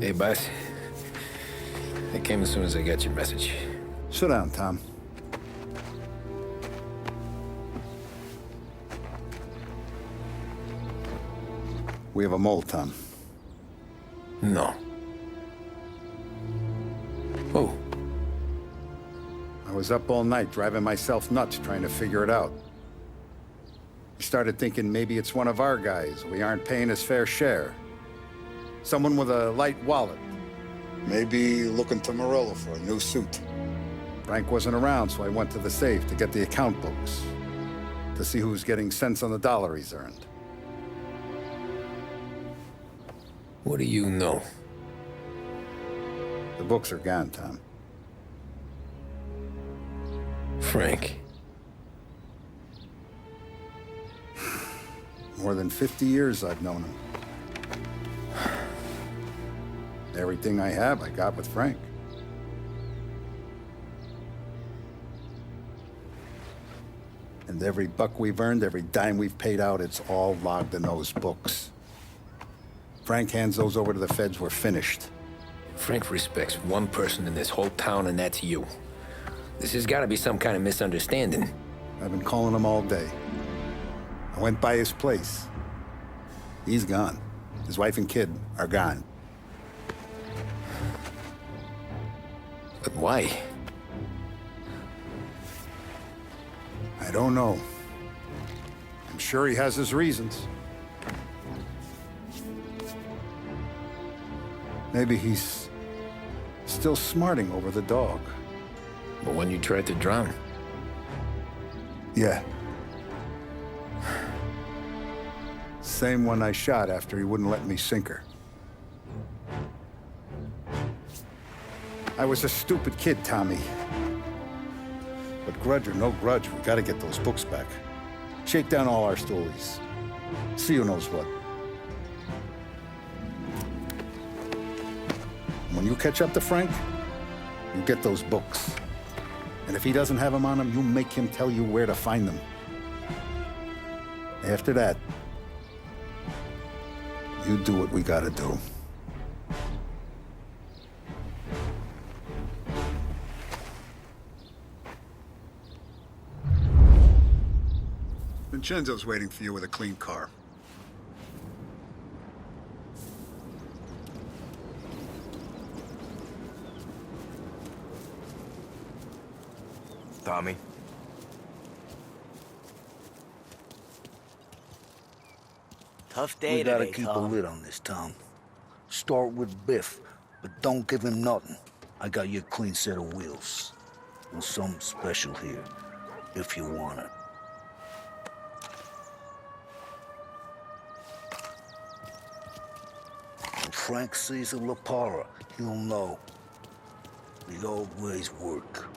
Hey, boss. I came as soon as I got your message. Sit down, Tom. We have a mole, Tom. No. Oh. I was up all night driving myself nuts trying to figure it out. I started thinking maybe it's one of our guys. We aren't paying his fair share. Someone with a light wallet. Maybe looking to Morello for a new suit. Frank wasn't around, so I went to the safe to get the account books. To see who's getting cents on the dollar he's earned. What do you know? The books are gone, Tom. Frank. More than 50 years I've known him. Everything I have, I got with Frank. And every buck we've earned, every dime we've paid out, it's all logged in those books. Frank hands those over to the feds, we're finished. Frank respects one person in this whole town, and that's you. This has got to be some kind of misunderstanding. I've been calling him all day. I went by his place. He's gone. His wife and kid are gone. But why? I don't know. I'm sure he has his reasons. Maybe he's still smarting over the dog. But when you tried to drown? Yeah. Same one I shot after he wouldn't let me sink her. I was a stupid kid, Tommy. But grudge or no grudge, we gotta get those books back. Shake down all our stories. See who knows what. When you catch up to Frank, you get those books. And if he doesn't have them on him, you make him tell you where to find them. After that, you do what we gotta do. Vincenzo's waiting for you with a clean car. Tommy? Tough day We gotta today, keep a Tom. lid on this, Tom. Start with Biff, but don't give him nothing. I got you a clean set of wheels. And something special here, if you want it. When Frank sees a La Parra, he'll know. The old ways work.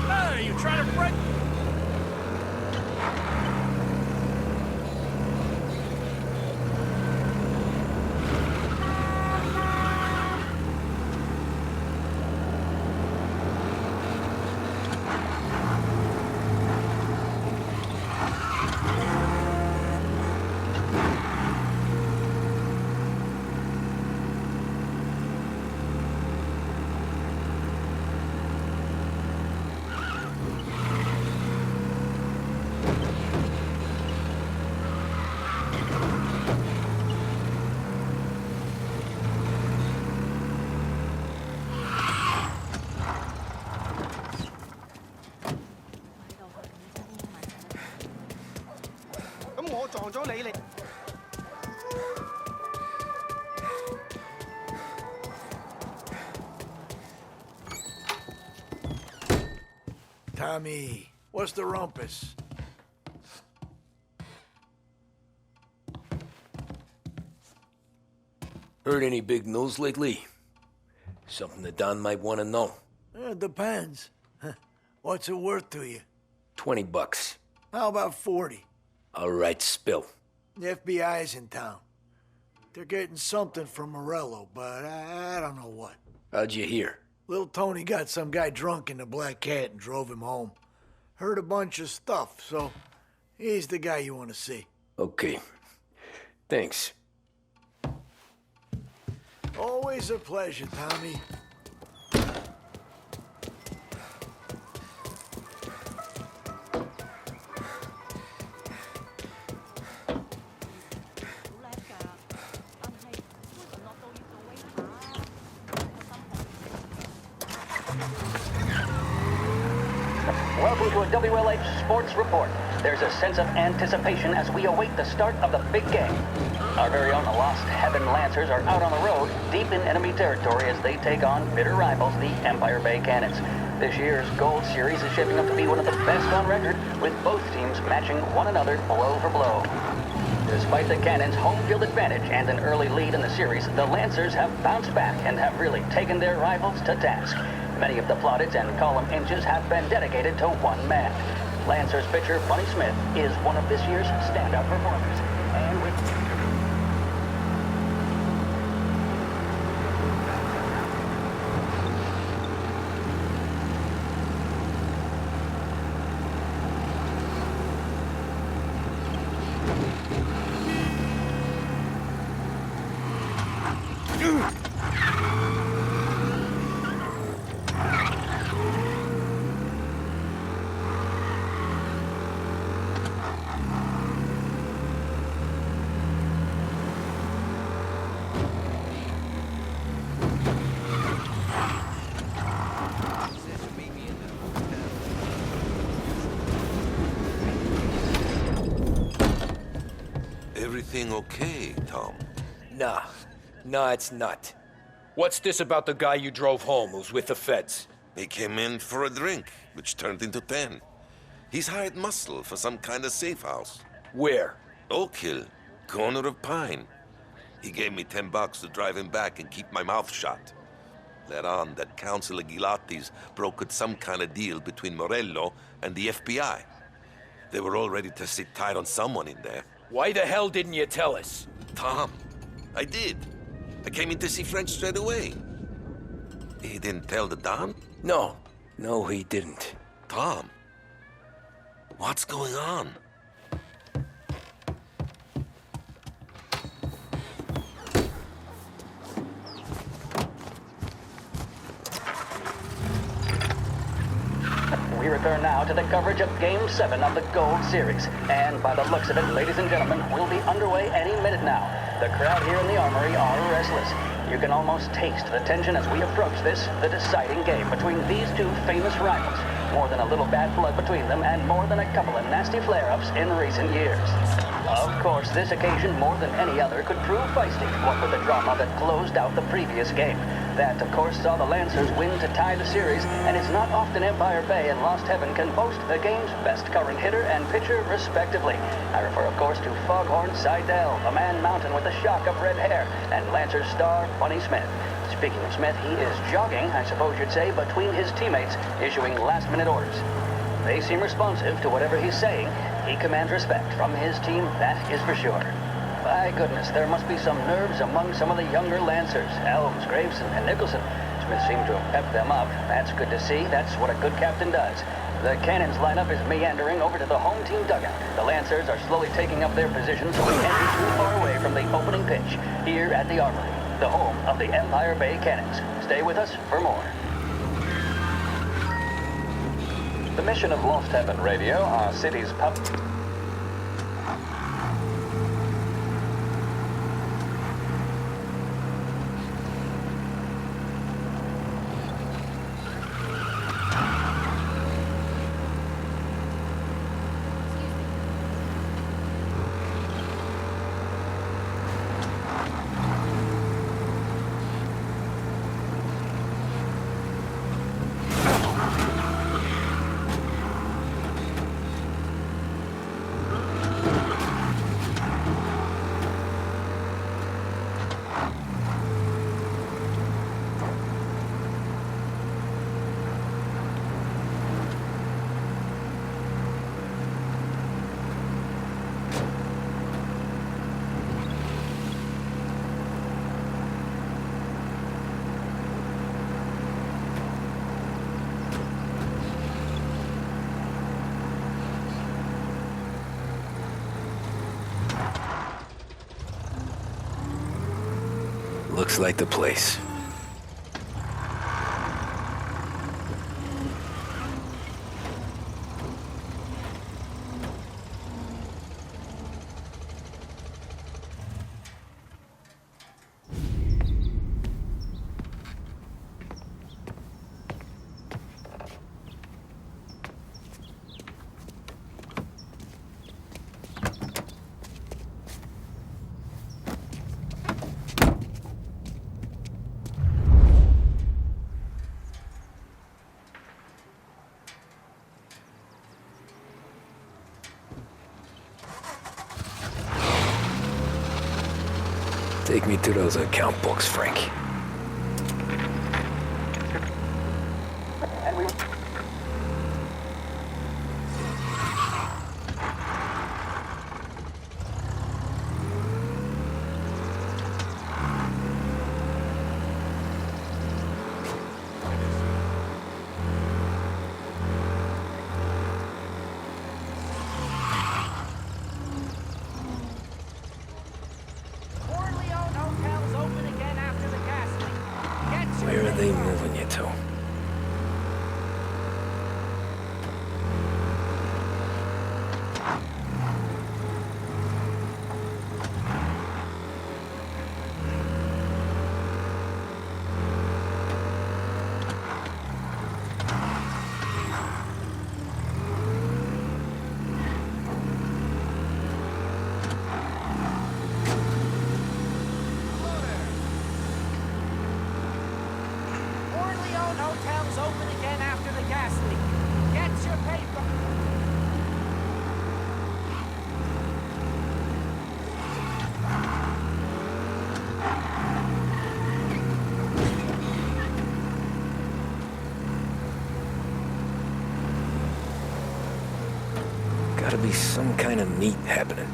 Hey, you trying to break? Tommy, what's the rumpus? Heard any big news lately? Something that Don might want to know. It depends. What's it worth to you? $20. How about 40? All right, spill. The FBI's in town. They're getting something from Morello, but I don't know what. How'd you hear? Little Tony got some guy drunk in the Black Cat and drove him home. Heard a bunch of stuff, so he's the guy you want to see. Okay. Thanks. Always a pleasure, Tommy. Welcome to a WLH Sports Report. There's a sense of anticipation as we await the start of the big game. Our very own Lost Heaven Lancers are out on the road, deep in enemy territory as they take on bitter rivals, the Empire Bay Cannons. This year's Gold Series is shaping up to be one of the best on record, with both teams matching one another blow for blow. Despite the Cannons' home field advantage and an early lead in the series, the Lancers have bounced back and have really taken their rivals to task. Many of the plaudits and column inches have been dedicated to one man. Lancers pitcher Bunny Smith is one of this year's standout performers. And with Everything okay, Tom? Nah, it's not. What's this about the guy you drove home who's with the feds? He came in for a drink, which turned into 10. He's hired muscle for some kind of safe house. Where? Oak Hill, corner of Pine. He gave me $10 to drive him back and keep my mouth shut. Let on that Councilor Gilatti's brokered some kind of deal between Morello and the FBI. They were all ready to sit tight on someone in there. Why the hell didn't you tell us? Tom, I did. I came in to see French straight away. He didn't tell the Don? No, he didn't. Tom, what's going on? we return now to the coverage of Game 7 of the Gold Series. And by the looks of it, ladies and gentlemen, we'll be underway any minute now. The crowd here in the Armory are restless. You can almost taste the tension as we approach this, the deciding game between these two famous rivals. More than a little bad blood between them, and more than a couple of nasty flare-ups in recent years. Of course, this occasion, more than any other, could prove feisty, what with the drama that closed out the previous game. That, of course, saw the Lancers win to tie the series, and it's not often Empire Bay and Lost Heaven can boast the game's best current hitter and pitcher, respectively. I refer, of course, to Foghorn Seidel, a man mountain with a shock of red hair, and Lancers star Bunny Smith. Speaking of Smith, he is jogging, I suppose you'd say, between his teammates, issuing last-minute orders. They seem responsive to whatever he's saying. He commands respect from his team, that is for sure. By goodness, there must be some nerves among some of the younger Lancers, Elms, Graves, and Nicholson. Smith seemed to have pepped them up. That's good to see. That's what a good captain does. The Cannons lineup is meandering over to the home team dugout. The Lancers are slowly taking up their positions so we can't be too far away from the opening pitch here at the Armory, the home of the Empire Bay Cannons. Stay with us for more. The mission of Lost Heaven Radio, our city's pub... Looks like the place. Take me to those account books, Frank. And we... Where are they moving you to? Hotel's open again after the gas leak. Get your paper. Gotta be some kind of meet happening.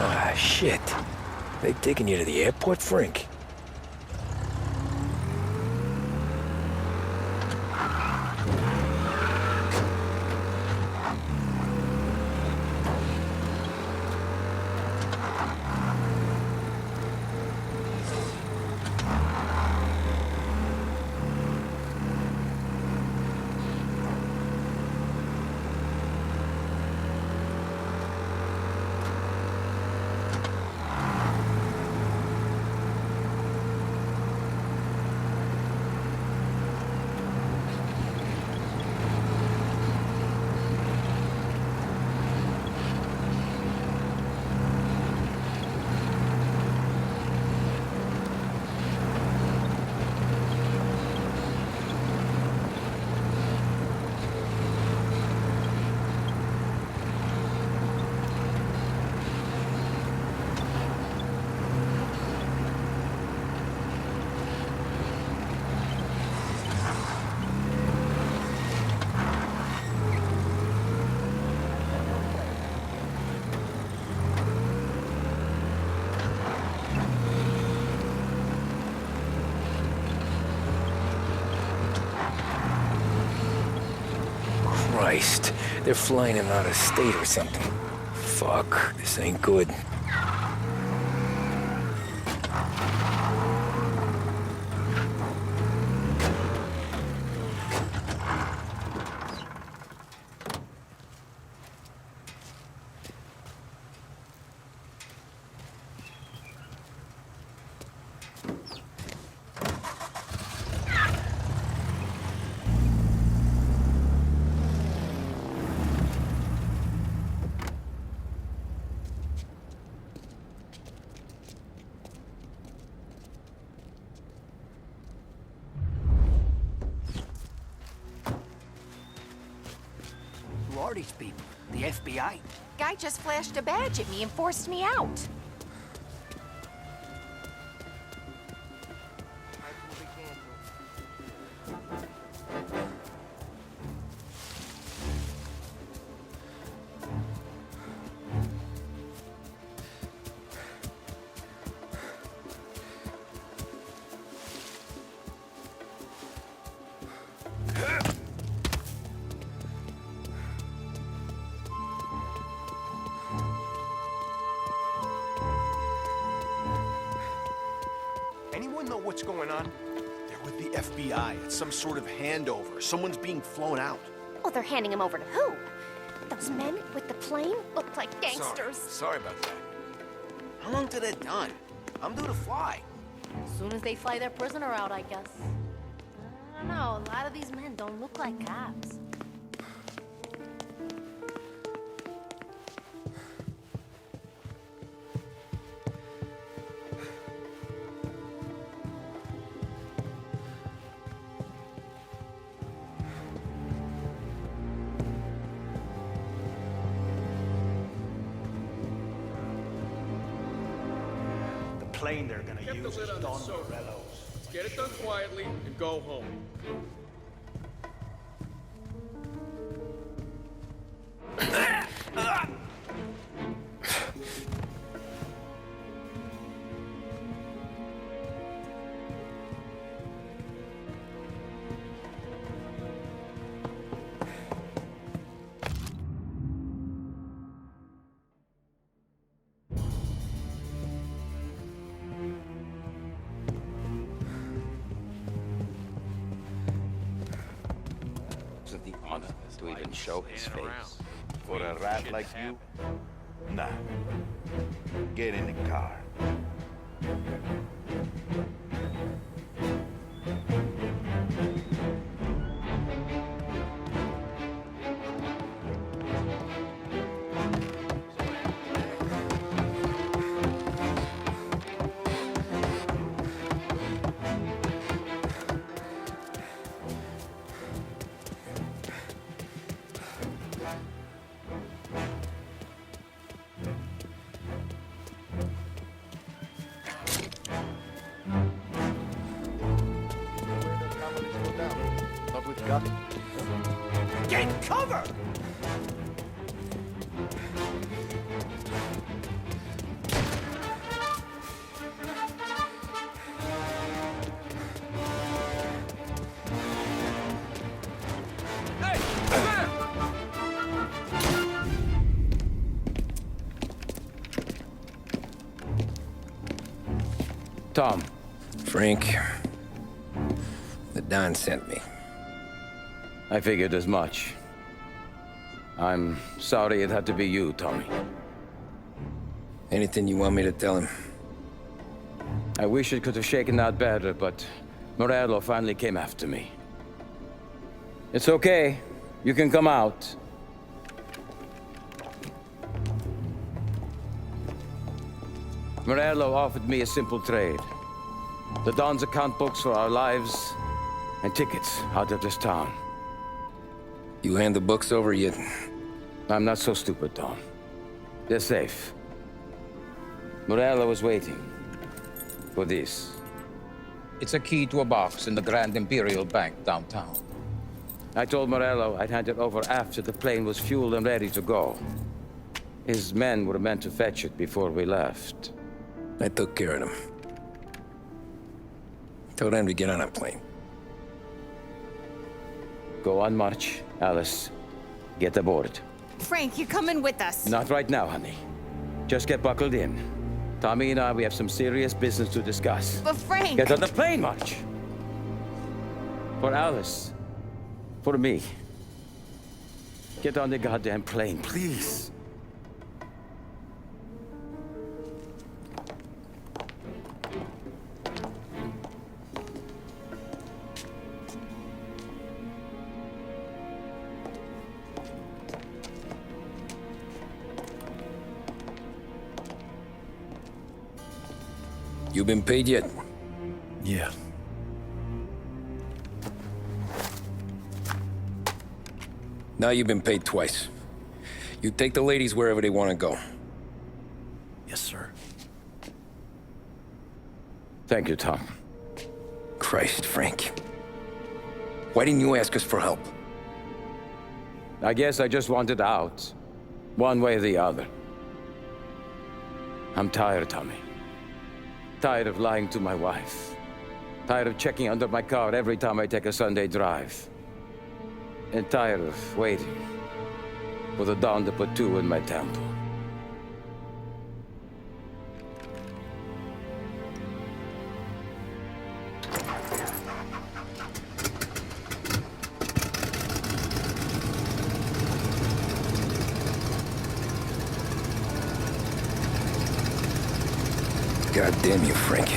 Ah, shit. They taking you to the airport, Frank? Christ, they're flying him out of state or something. Fuck, this ain't good. are these people? The FBI? Guy just flashed a badge at me and forced me out. Anyone know what's going on? They're with the FBI. It's some sort of handover. Someone's being flown out. Oh, they're handing him over to who? Those men with the plane look like gangsters. Sorry about that. How long till they're done? I'm due to fly. As soon as they fly their prisoner out, I guess. I don't know, a lot of these men don't look like cops. The plane they're gonna Kept the use lid is on Don this sofa. Morello's. Let's get it done quietly and go home. Wasn't the honor to even show his face. For a rat like you? Nah. Get in the car. Not with gun. Get cover! Tom, Frank, the Don sent me. I figured as much. I'm sorry it had to be you, Tommy. Anything you want me to tell him? I wish it could have shaken out better, but Morello finally came after me. It's okay. You can come out. Morello offered me a simple trade. The Don's account books for our lives and tickets out of this town. You hand the books over yet? I'm not so stupid, Don. They're safe. Morello was waiting for this. It's a key to a box in the Grand Imperial Bank downtown. I told Morello I'd hand it over after the plane was fueled and ready to go. His men were meant to fetch it before we left. I took care of them. Told them to get on a plane. Go on march, Alice. Get aboard. Frank, you're coming with us. Not right now, honey. Just get buckled in. Tommy and I, we have some serious business to discuss. But Frank... Get on the plane, March! For Alice. For me. Get on the goddamn plane, please. You been paid yet? Yeah. Now you've been paid twice. You take the ladies wherever they want to go. Yes, sir. Thank you, Tom. Christ, Frank. Why didn't you ask us for help? I guess I just wanted out. One way or the other. I'm tired, Tommy. Tired of lying to my wife. Tired of checking under my car every time I take a Sunday drive. And tired of waiting for the dawn to put two in my temple. God damn you, Frank.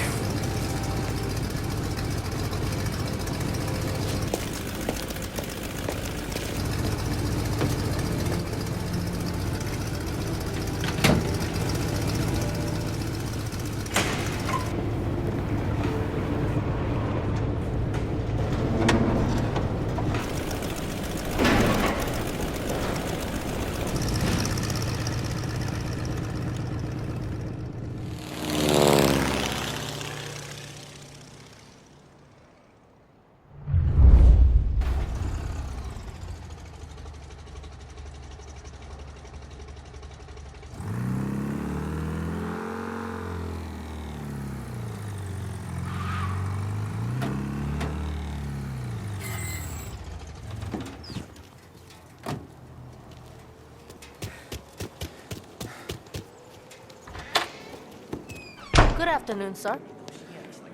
Good afternoon, sir.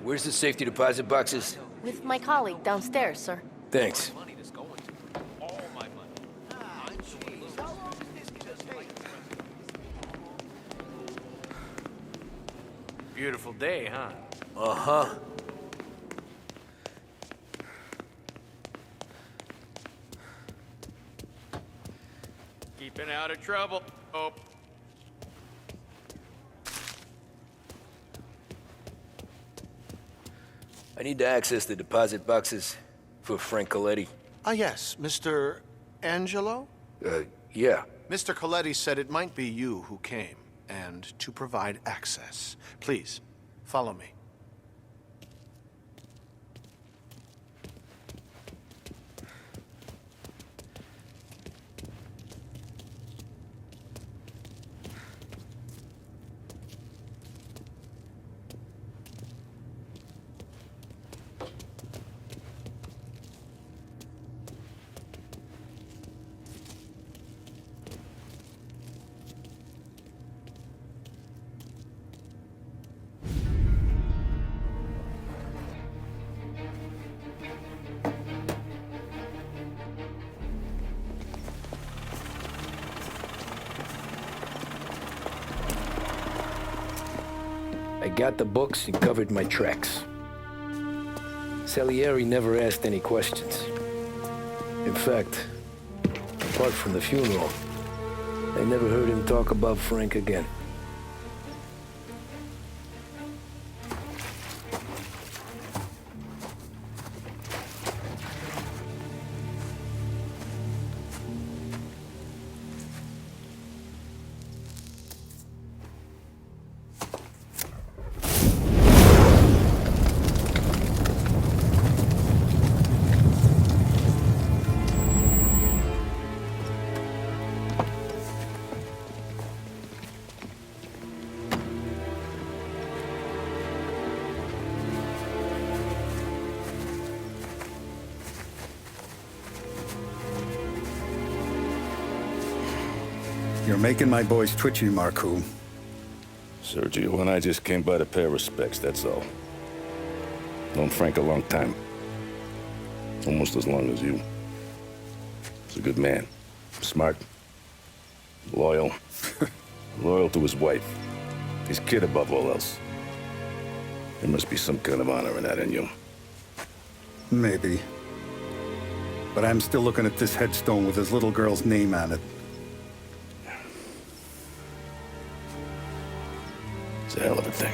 Where's the safety deposit boxes? With my colleague downstairs, sir. Thanks. Beautiful day, huh? Uh-huh. Keeping out of trouble. Oh. I need to access the deposit boxes for Frank Coletti. Ah, yes, Mr. Angelo? Yeah. Mr. Coletti said it might be you who came, and to provide access. Please, follow me. I got the books and covered my tracks. Salieri never asked any questions. In fact, apart from the funeral, I never heard him talk about Frank again. You're making my boys twitchy, Marcoux. Sergio and I just came by to pay our respects, that's all. Known Frank a long time. Almost as long as you. He's a good man. Smart. Loyal. Loyal to his wife. His kid above all else. There must be some kind of honor in that in you. Maybe. But I'm still looking at this headstone with his little girl's name on it. It's a hell of a thing.